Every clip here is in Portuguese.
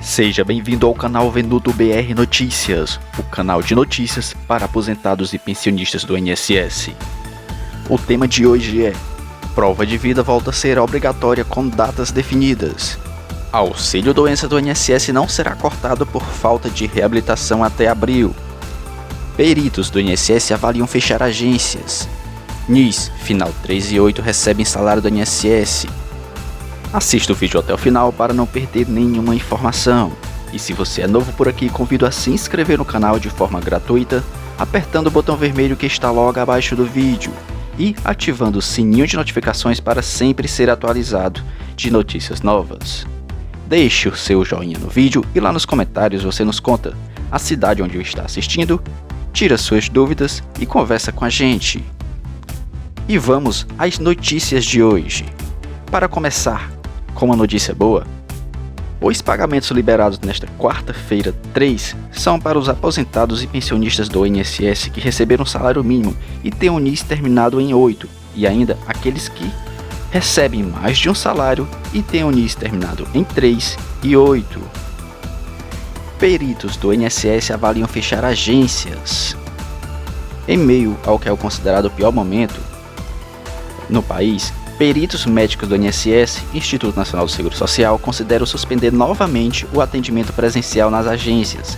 Seja bem-vindo ao canal Venuto BR Notícias, o canal de notícias para aposentados e pensionistas do INSS. O tema de hoje é: prova de vida volta a ser obrigatória com datas definidas. Auxílio doença do INSS não será cortado por falta de reabilitação até abril. Peritos do INSS avaliam fechar agências. NIS, final 3 e 8 recebem salário do INSS. Assista o vídeo até o final para não perder nenhuma informação. E se você é novo por aqui, convido a se inscrever no canal de forma gratuita, apertando o botão vermelho que está logo abaixo do vídeo e ativando o sininho de notificações para sempre ser atualizado de notícias novas. Deixe o seu joinha no vídeo e lá nos comentários você nos conta a cidade onde está assistindo, tira suas dúvidas e conversa com a gente. E vamos às notícias de hoje. Para começar, com uma notícia boa, os pagamentos liberados nesta quarta-feira 3 são para os aposentados e pensionistas do INSS que receberam salário mínimo e têm o NIS terminado em 8, e ainda aqueles que recebem mais de um salário e têm o NIS terminado em 3 e 8. Peritos do INSS avaliam fechar agências. Em meio ao que é considerado o pior momento no país, peritos médicos do INSS, Instituto Nacional do Seguro Social, consideram suspender novamente o atendimento presencial nas agências.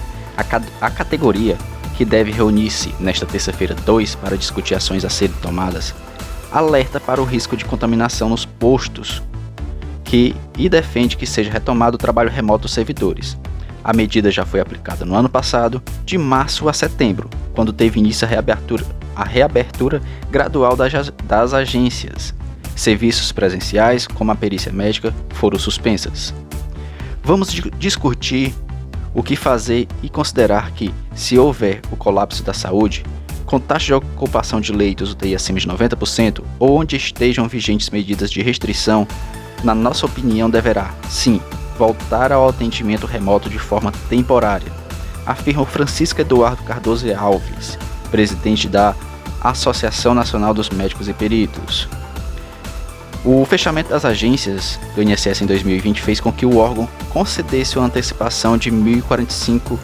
A categoria, que deve reunir-se nesta terça-feira 2 para discutir ações a serem tomadas, alerta para o risco de contaminação nos postos e defende que seja retomado o trabalho remoto dos servidores. A medida já foi aplicada no ano passado, de março a setembro, quando teve início a reabertura gradual das agências. Serviços presenciais, como a perícia médica, foram suspensas. Vamos discutir o que fazer e considerar que, se houver o colapso da saúde, com taxa de ocupação de leitos UTI acima de 90% ou onde estejam vigentes medidas de restrição, na nossa opinião deverá, sim, voltar ao atendimento remoto de forma temporária, afirma Francisco Eduardo Cardoso Alves, presidente da Associação Nacional dos Médicos e Peritos. O fechamento das agências do INSS em 2020 fez com que o órgão concedesse uma antecipação de R$ 1.045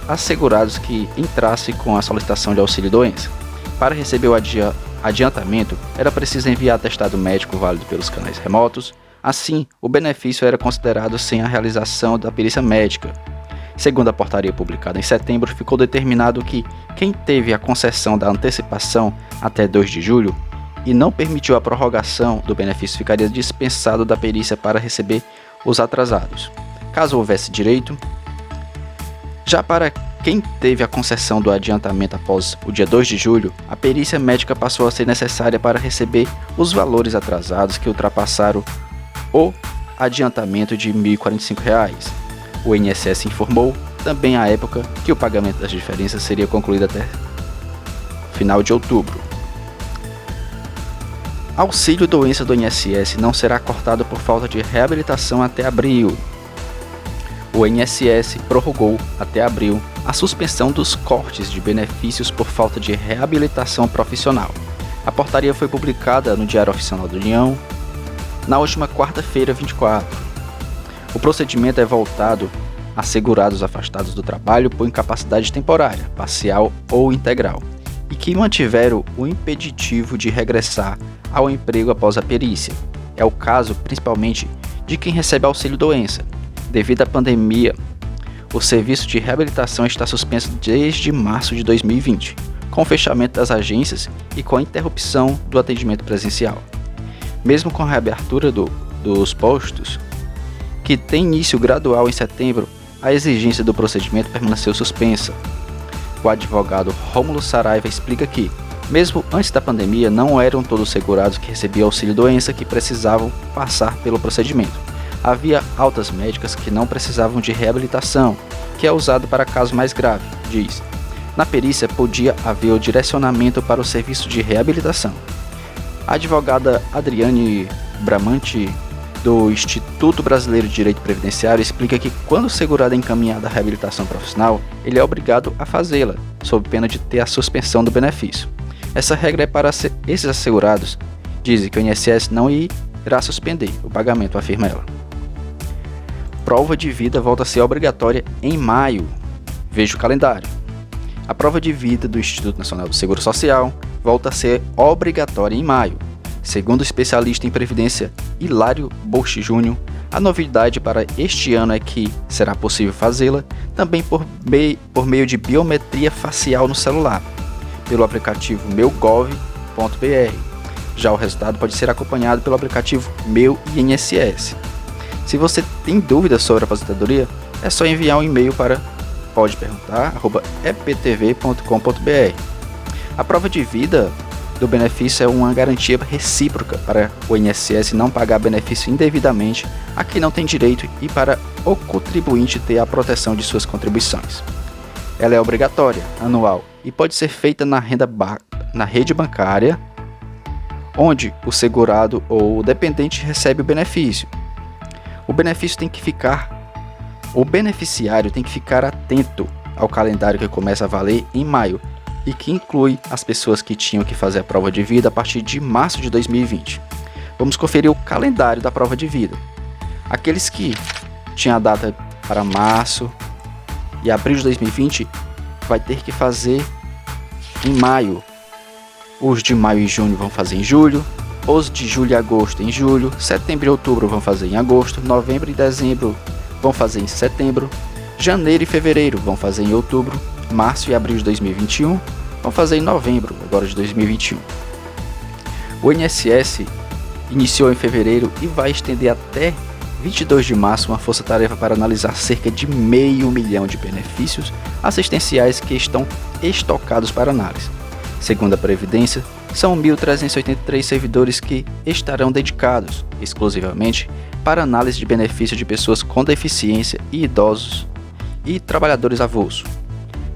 a segurados que entrassem com a solicitação de auxílio-doença. Para receber o adiantamento, era preciso enviar atestado médico válido pelos canais remotos. Assim, o benefício era considerado sem a realização da perícia médica. Segundo a portaria publicada em setembro, ficou determinado que quem teve a concessão da antecipação até 2 de julho e não permitiu a prorrogação do benefício ficaria dispensado da perícia para receber os atrasados, caso houvesse direito. Já para quem teve a concessão do adiantamento após o dia 2 de julho, a perícia médica passou a ser necessária para receber os valores atrasados que ultrapassaram o adiantamento de R$ 1.045. O INSS informou também à época que o pagamento das diferenças seria concluído até final de outubro. Auxílio doença do INSS não será cortado por falta de reabilitação até abril. O INSS prorrogou até abril a suspensão dos cortes de benefícios por falta de reabilitação profissional. A portaria foi publicada no Diário Oficial da União na última quarta-feira 24. O procedimento é voltado a segurados afastados do trabalho por incapacidade temporária, parcial ou integral, e que mantiveram o impeditivo de regressar ao emprego após a perícia. É o caso principalmente de quem recebe auxílio-doença. Devido à pandemia, o serviço de reabilitação está suspenso desde março de 2020, com o fechamento das agências e com a interrupção do atendimento presencial. Mesmo com a reabertura dos postos, que tem início gradual em setembro, a exigência do procedimento permaneceu suspensa. O advogado Rômulo Saraiva explica que, mesmo antes da pandemia, não eram todos segurados que recebiam auxílio-doença que precisavam passar pelo procedimento. Havia altas médicas que não precisavam de reabilitação, que é usado para casos mais graves, diz. Na perícia podia haver o direcionamento para o serviço de reabilitação. A advogada Adriane Bramante, do Instituto Brasileiro de Direito Previdenciário, explica que quando o segurado é encaminhado à reabilitação profissional, ele é obrigado a fazê-la, sob pena de ter a suspensão do benefício. Essa regra é para esses assegurados. Dizem que o INSS não irá suspender o pagamento, afirma ela. prova de vida volta a ser obrigatória em maio. Veja o calendário. A prova de vida do Instituto Nacional do Seguro Social volta a ser obrigatória em maio. Segundo o especialista em previdência Hilário Bosch Júnior, a novidade para este ano é que será possível fazê-la também por meio de biometria facial no celular, pelo aplicativo meugov.br. Já o resultado pode ser acompanhado pelo aplicativo Meu INSS. Se você tem dúvidas sobre a aposentadoria, é só enviar um e-mail para podeperguntar@eptv.com.br. A prova de vida do benefício é uma garantia recíproca para o INSS não pagar benefício indevidamente a quem não tem direito e para o contribuinte ter a proteção de suas contribuições. Ela é obrigatória, anual e pode ser feita na rede bancária, onde o segurado ou o dependente recebe o benefício. O beneficiário tem que ficar atento ao calendário que começa a valer em maio e que inclui as pessoas que tinham que fazer a prova de vida a partir de março de 2020. Vamos conferir o calendário da prova de vida. Aqueles que tinham a data para março e abril de 2020 vai ter que fazer em maio. Os de maio e junho vão fazer em julho, os de julho e agosto em julho, setembro e outubro vão fazer em agosto, novembro e dezembro vão fazer em setembro, janeiro e fevereiro vão fazer em outubro, março e abril de 2021 vão fazer em novembro agora de 2021. O INSS iniciou em fevereiro e vai estender até 22 de março uma força-tarefa para analisar cerca de 500 mil de benefícios assistenciais que estão estocados para análise. Segundo a Previdência, são 1.383 servidores que estarão dedicados exclusivamente para análise de benefícios de pessoas com deficiência e idosos e trabalhadores avulsos.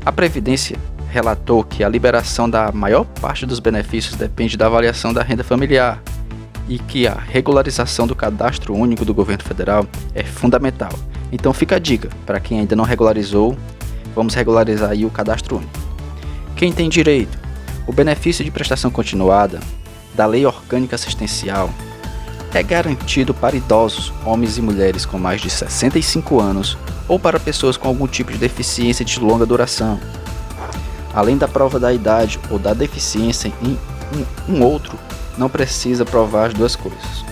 A Previdência relatou que a liberação da maior parte dos benefícios depende da avaliação da renda familiar e que a regularização do cadastro único do governo federal é fundamental. Então fica a dica, para quem ainda não regularizou, vamos regularizar aí o cadastro único. Quem tem direito? O benefício de prestação continuada da Lei Orgânica Assistencial é garantido para idosos, homens e mulheres com mais de 65 anos ou para pessoas com algum tipo de deficiência de longa duração. Além da prova da idade ou da deficiência em um outro, não precisa provar as duas coisas.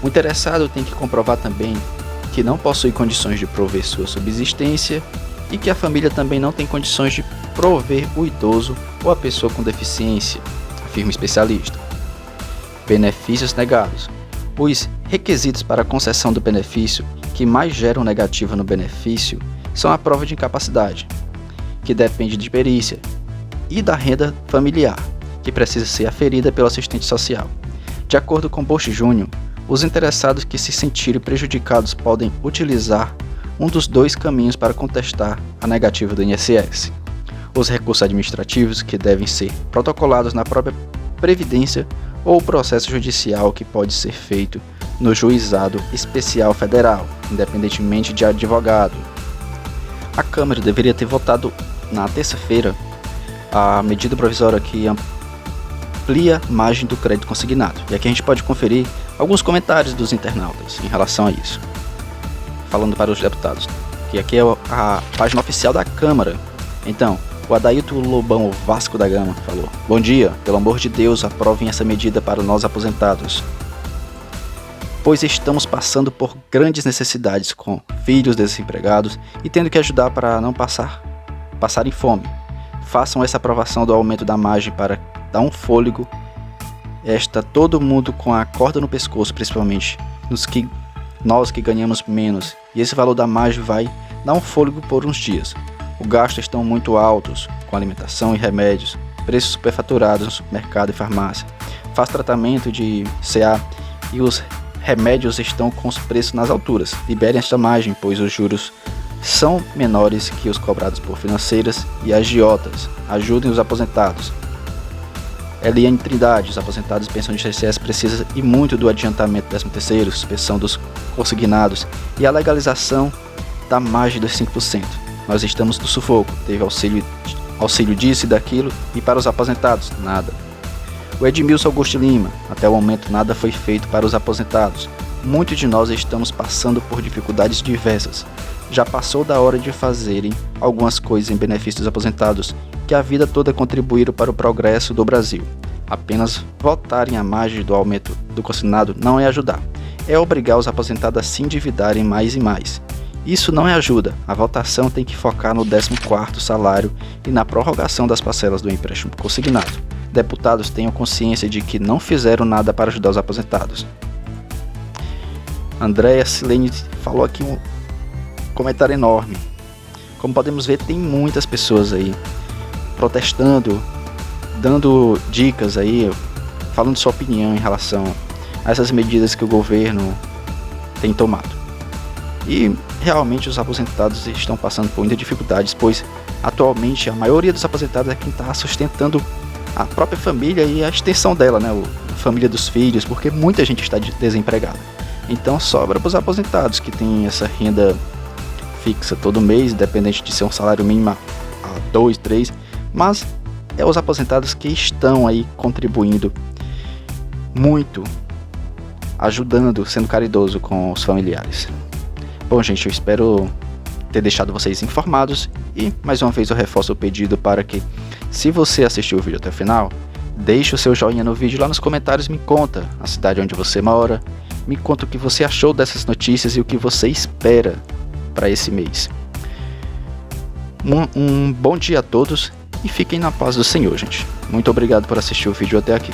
O interessado tem que comprovar também que não possui condições de prover sua subsistência e que a família também não tem condições de prover o idoso ou a pessoa com deficiência, afirma o especialista. Benefícios negados. Os requisitos para a concessão do benefício que mais geram negativa no benefício são a prova de incapacidade, que depende de perícia, e da renda familiar, que precisa ser aferida pelo assistente social. De acordo com Bosch Júnior, os interessados que se sentirem prejudicados podem utilizar um dos dois caminhos para contestar a negativa do INSS. Os recursos administrativos, que devem ser protocolados na própria Previdência, ou o processo judicial, que pode ser feito no Juizado Especial Federal, independentemente de advogado. A Câmara deveria ter votado na terça-feira a medida provisória que amplia a margem do crédito consignado. E aqui a gente pode conferir alguns comentários dos internautas em relação a isso. Falando para os deputados, que aqui é a página oficial da Câmara. Então, o Adailto Lobão Vasco da Gama falou: "Bom dia, pelo amor de Deus, aprovem essa medida para nós aposentados, pois estamos passando por grandes necessidades com filhos desempregados e tendo que ajudar para não passarem fome. Façam essa aprovação do aumento da margem para dar um fôlego. Está todo mundo com a corda no pescoço, principalmente nós que ganhamos menos, e esse valor da margem vai dar um fôlego por uns dias. Os gastos estão muito altos com alimentação e remédios, preços superfaturados no supermercado e farmácia. Faz tratamento de CA e os remédios estão com os preços nas alturas. Liberem esta margem, pois os juros são menores que os cobrados por financeiras e agiotas. Ajudem os aposentados." Eliane Trindade: "Os aposentados de pensão de INSS precisam e muito do adiantamento do 13º, suspensão dos consignados e a legalização da margem dos 5%. Nós estamos no sufoco, teve auxílio disso e daquilo, e para os aposentados, nada." O Edmilson Augusto Lima: "Até o momento nada foi feito para os aposentados. Muitos de nós estamos passando por dificuldades diversas. Já passou da hora de fazerem algumas coisas em benefício dos aposentados, que a vida toda contribuíram para o progresso do Brasil. Apenas votarem à margem do aumento do consignado não é ajudar. É obrigar os aposentados a se endividarem mais e mais. Isso não é ajuda. A votação tem que focar no 14º salário e na prorrogação das parcelas do empréstimo consignado. Deputados tenham consciência de que não fizeram nada para ajudar os aposentados. Andréa Silene falou aqui um comentário enorme. Como podemos ver, tem muitas pessoas aí protestando, dando dicas aí, falando sua opinião em relação a essas medidas que o governo tem tomado. E realmente os aposentados estão passando por muitas dificuldades, pois atualmente a maioria dos aposentados é quem está sustentando a própria família e a extensão dela, né? A família dos filhos, porque muita gente está desempregada. Então sobra para os aposentados que têm essa renda fixa todo mês, independente de ser um salário mínimo a 2, 3, mas é os aposentados que estão aí contribuindo muito, ajudando, sendo caridoso com os familiares. Bom, gente, eu espero ter deixado vocês informados e mais uma vez eu reforço o pedido para que, se você assistiu o vídeo até o final, deixe o seu joinha no vídeo, lá nos comentários me conta a cidade onde você mora, me conta o que você achou dessas notícias e o que você espera para esse mês. Um bom dia a todos e fiquem na paz do Senhor, gente. Muito obrigado por assistir o vídeo até aqui.